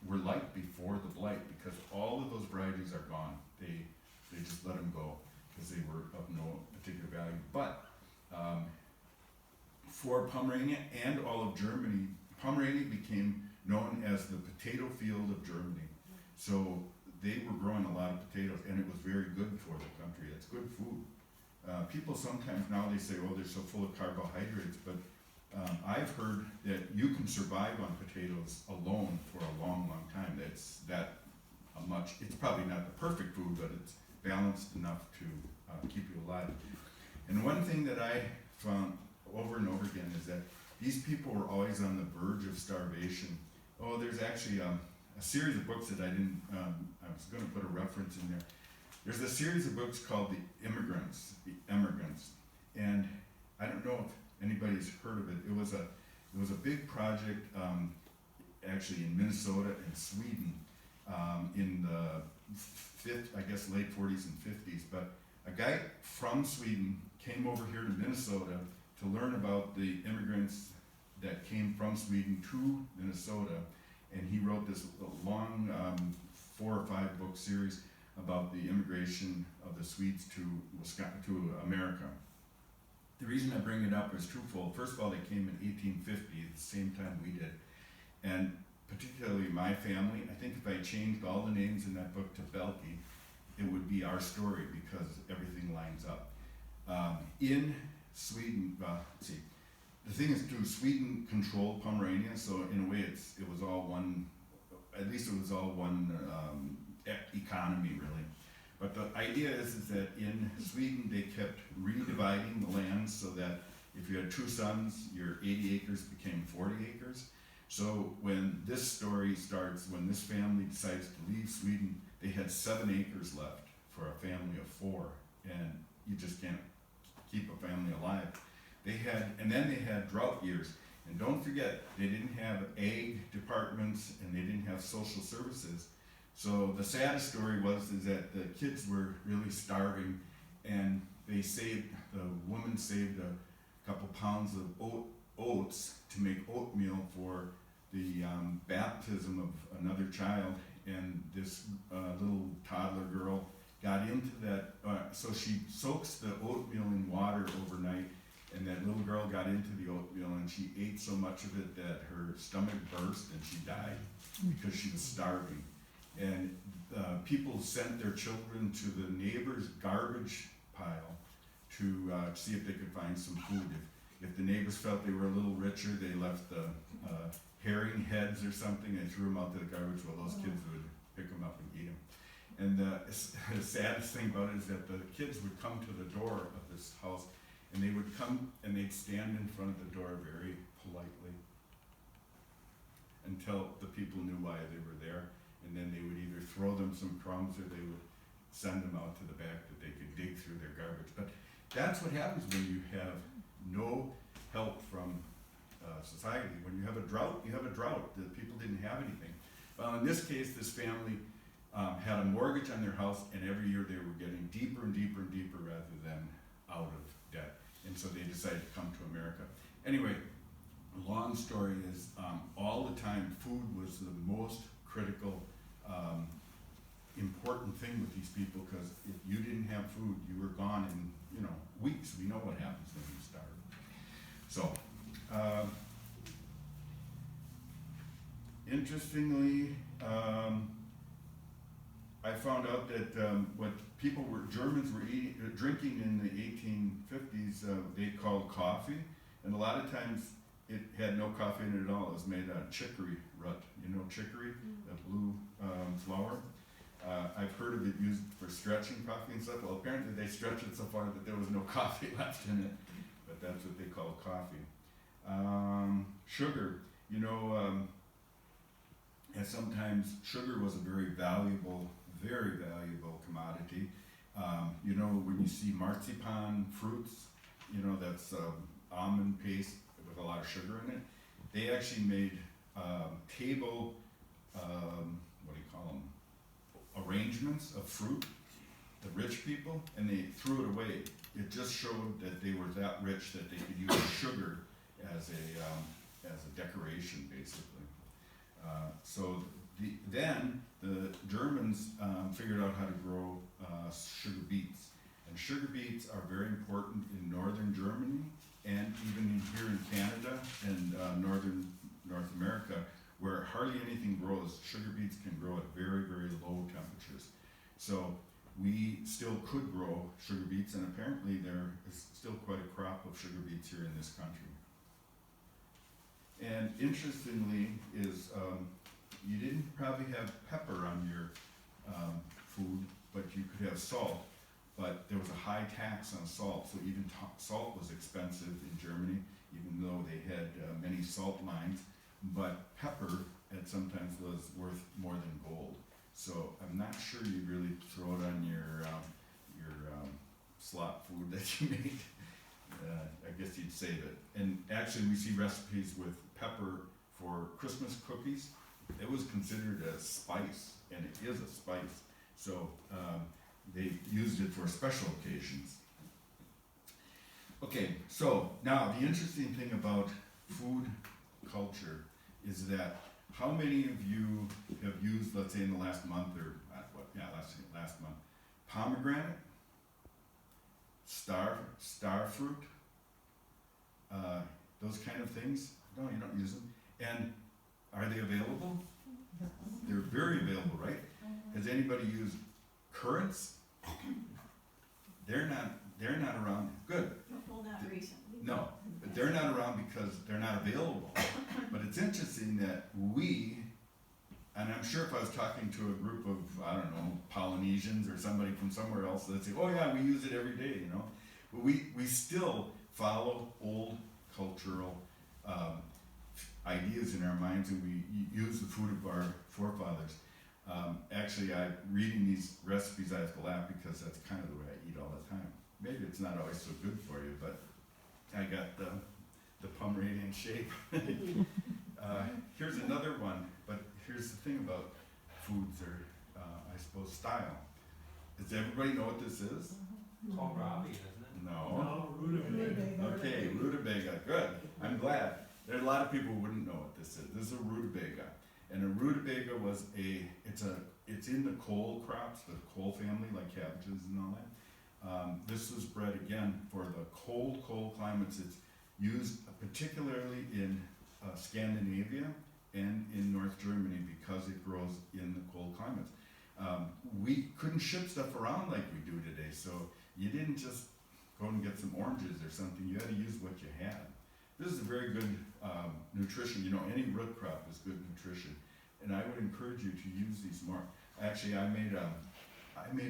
were like before the blight, because all of those varieties are gone. They just let them go because they were of no particular value. But for Pomerania and all of Germany, Pomerania became known as the potato field of Germany. So they were growing a lot of potatoes, and it was very good for the country. It's good food. People sometimes now they say, oh, they're so full of carbohydrates, but I've heard that you can survive on potatoes alone for a long, long time. It's it's probably not the perfect food, but it's balanced enough to keep you alive. And one thing that I found over and over again is that these people were always on the verge of starvation. Oh, there's actually a series of books that I was going to put a reference in there. There's a series of books called The Immigrants, and I don't know if anybody's heard of it. It was a big project, actually in Minnesota and Sweden, in the late 40s and 50s. But a guy from Sweden came over here to Minnesota to learn about the immigrants that came from Sweden to Minnesota, and he wrote this long 4 or 5 book series about the immigration of the Swedes to America. The reason I bring it up is twofold. First of all, they came in 1850, at the same time we did, and particularly my family. I think if I changed all the names in that book to Belky, it would be our story because everything lines up. In Sweden, let's see, the thing is too, Sweden controlled Pomerania, so in a way it was all one, at least it was all one economy really. But the idea is that in Sweden they kept redividing the land so that if you had 2 sons, your 80 acres became 40 acres. So when this story starts, when this family decides to leave Sweden, they had 7 acres left for a family of 4, and you just can't keep a family alive. And then they had drought years. And don't forget, they didn't have ag departments and they didn't have social services. So the saddest story is that the kids were really starving, and the woman saved a couple pounds of oats to make oatmeal for the baptism of another child, and this little toddler girl got into that, so she soaks the oatmeal in water overnight, and that little girl got into the oatmeal and she ate so much of it that her stomach burst and she died because she was starving. And people sent their children to the neighbor's garbage pile to see if they could find some food. If the neighbors felt they were a little richer, they left the herring heads or something and threw them out to the garbage. Well, those kids would pick them up and eat them. And the saddest thing about it is that the kids would come to the door of this house, and they would come and they'd stand in front of the door very politely until the people knew why they were there, and then they would either throw them some crumbs or they would send them out to the back that they could dig through their garbage. But that's what happens when you have no help from society. When you have a drought, you have a drought. The people didn't have anything. Well, in this case, this family had a mortgage on their house, and every year they were getting deeper and deeper and deeper rather than out of debt. And so they decided to come to America. Anyway, long story is, all the time food was the most critical, important thing with these people, because if you didn't have food, you were gone in weeks. We know what happens when you starve. So, interestingly, I found out that what Germans were drinking in the 1850s, they called coffee, and a lot of times it had no coffee in it at all. It was made out of chicory root. You know chicory, the blue flower? I've heard of it used for stretching coffee and stuff. Well, apparently they stretched it so far that there was no coffee left in it, but that's what they call coffee. Sugar, and sometimes sugar was a very valuable commodity. When you see marzipan fruits, that's almond paste with a lot of sugar in it. They actually made table, arrangements of fruit, the rich people, and they threw it away. It just showed that they were that rich that they could use sugar as a decoration, basically. So Then the Germans figured out how to grow sugar beets. And sugar beets are very important in northern Germany and even here in Canada and northern North America, where hardly anything grows. Sugar beets can grow at very, very low temperatures. So we still could grow sugar beets, and apparently there is still quite a crop of sugar beets here in this country. And interestingly is, you didn't probably have pepper on your food, but you could have salt. But there was a high tax on salt, so even salt was expensive in Germany, even though they had many salt mines. But pepper sometimes was worth more than gold. So I'm not sure you'd really throw it on your slop food that you made. I guess you'd save it. And actually we see recipes with pepper for Christmas cookies. It was considered a spice, and it is a spice. So they used it for special occasions. Okay, so now the interesting thing about food culture is that how many of you have used, let's say in the last month or last month, pomegranate, star fruit, those kind of things? No, you don't use them. And are they available? They're very available, right? Has anybody used currants? They're not around. Good. Well, not recently. No, but they're not around because they're not available. But it's interesting that and I'm sure if I was talking to a group of, I don't know, Polynesians or somebody from somewhere else, they'd say, oh yeah, we use it every day, you know. But we still follow old cultural ideas in our minds, and we use the food of our forefathers. Actually, reading these recipes, I have to laugh because that's kind of the way I eat all the time. Maybe it's not always so good for you, but I got the Pomeranian shape. Here's another one, but here's the thing about foods, or I suppose style. Does everybody know what this is? Kohlrabi, isn't it? No. Rutabaga. Okay, rutabaga, good. I'm glad. There are a lot of people who wouldn't know what this is. This is a rutabaga. And a rutabaga it's in the cole crops, the cole family, like cabbages and all that. This was bred again for the cold climates. It's used particularly in Scandinavia and in North Germany because it grows in the cold climates. We couldn't ship stuff around like we do today, so you didn't just go and get some oranges or something. You had to use what you had. This is a very good nutrition. You know, any root crop is good nutrition, and I would encourage you to use these more. Actually, I made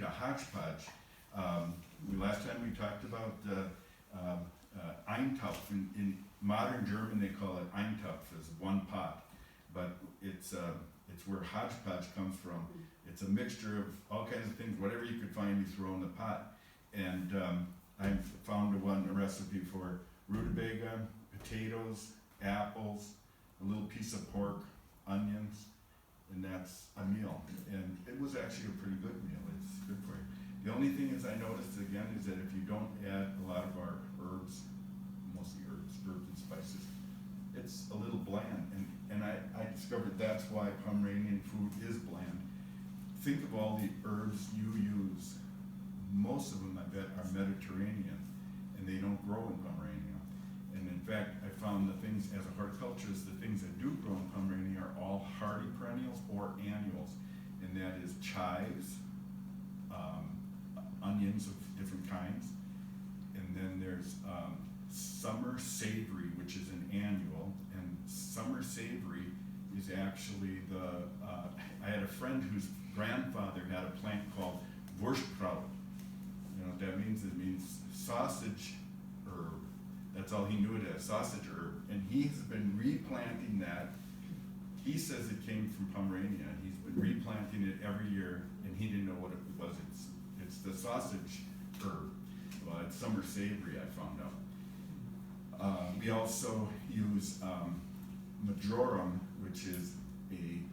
a hodgepodge. Last time we talked about Eintopf. In modern German, they call it Eintopf, as one pot, but it's where hodgepodge comes from. It's a mixture of all kinds of things, whatever you could find, you throw in the pot. And I found a recipe for rutabaga, potatoes, apples, a little piece of pork, onions, and that's a meal. And it was actually a pretty good meal. It's good for you. The only thing is I noticed again is that if you don't add a lot of our herbs, mostly herbs and spices, it's a little bland. And I discovered that's why Pomeranian food is bland. Think of all the herbs you use. Most of them, I bet, are Mediterranean, and they don't grow in Pomerania. And in fact, I found the things, as a horticulturist, the things that do grow in Pomerania are all hardy perennials or annuals, and that is chives, onions of different kinds, and then there's summer savory, which is an annual, and summer savory is actually I had a friend whose grandfather had a plant called Wurstkraut. You know what that means? It means sausage herb. That's all he knew it as, sausage herb. And he's been replanting that. He says it came from Pomerania. He's been replanting it every year, and he didn't know what it was. It's the sausage herb. Well, it's summer savory, I found out. We also use majorum, which is a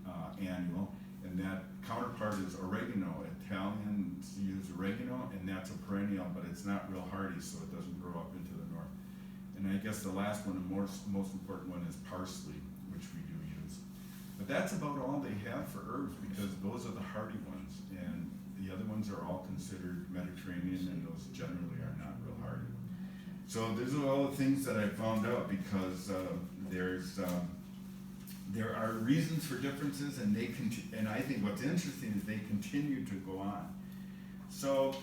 annual, and that counterpart is oregano. Italians use oregano, and that's a perennial, but it's not real hardy, so it doesn't grow up into the north. And I guess the last one, the most important one, is parsley, which we do use. But that's about all they have for herbs, because those are the hardy ones, and the other ones are all considered Mediterranean, and those generally are not real hardy. So these are all the things that I found out, because there are reasons for differences, and and I think what's interesting is they continue to go on. So